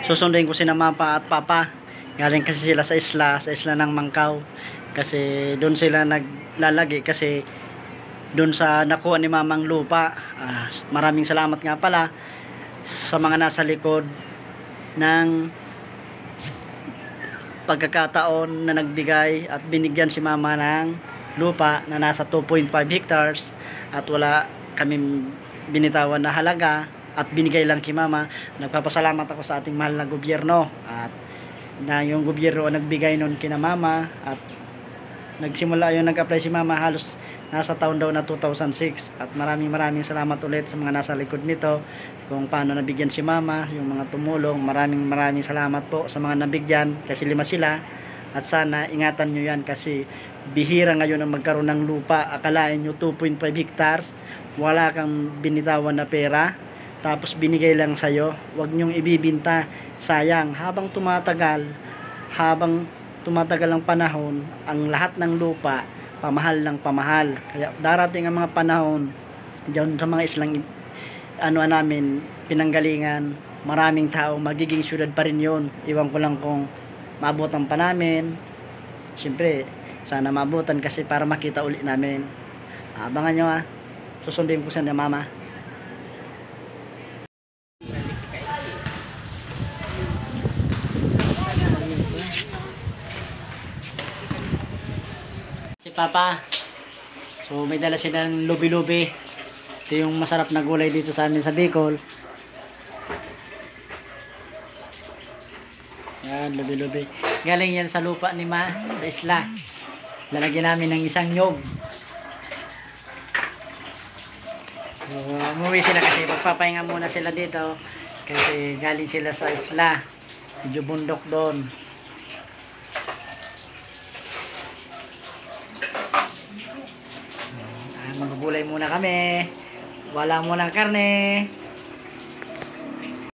Susunduin ko si mama at papa. Galing kasi sila sa isla ng Mangkaw. Kasi doon sila naglalagi kasi doon sa nakuha ni mamang lupa. Maraming salamat nga pala sa mga nasa likod ng pagkakataon na nagbigay at binigyan si mama ng lupa na nasa 2.5 hectares at wala kaming binitawan na halaga at binigay lang kay mama. Nagpapasalamat ako sa ating mahal na gobyerno at na yung gobyerno nagbigay nun kina mama at nagsimula yung nag-apply si mama halos nasa taon daw na 2006 at maraming salamat ulit sa mga nasa likod nito kung paano nabigyan si mama, yung mga tumulong. Maraming salamat po sa mga nabigyan kasi 5 sila at sana ingatan nyo yan kasi bihira ngayon ang magkaroon ng lupa. Akalain nyo 2.5 hectares wala kang binitawan na pera tapos binigay lang sa'yo. Huwag nyong ibibinta, sayang. Habang tumatagal ang panahon, ang lahat ng lupa pamahal ng pamahal. Kaya darating ang mga panahon diyan sa mga islang namin pinanggalingan, maraming tao, magiging syudad pa rin yun. Iwan ko lang kung maabutan pa namin. Siyempre sana maabutan kasi para makita uli namin. Abangan nyo susundin ko sa mama. Si Papa, so may dala silang lubi-lubi. Ito yung masarap na gulay dito sa amin sa Bicol. Yan, lubi-lubi. Galing yan sa lupa ni Ma, sa isla. Lalagyan namin ng isang nyog. So, umuwi sila kasi magpapahinga muna sila dito. Kasi galing sila sa isla. Medyo bundok doon. Magugulay muna kami. Wala muna karne.